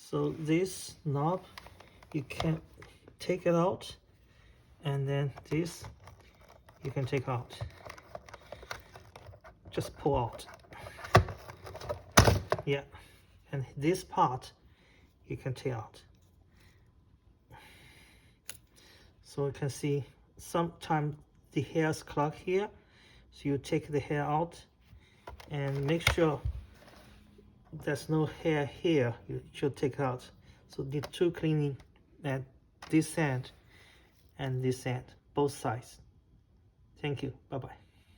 So this knob, you can take it out, and then this you can take out. Just pull out. Yeah, and this part you can take out. So you can see sometimes the hairs clog here, so you take the hair out and make sure there's no hair here. You should take out. So need two cleaning at this end and this end, both sides. Thank you. Bye bye.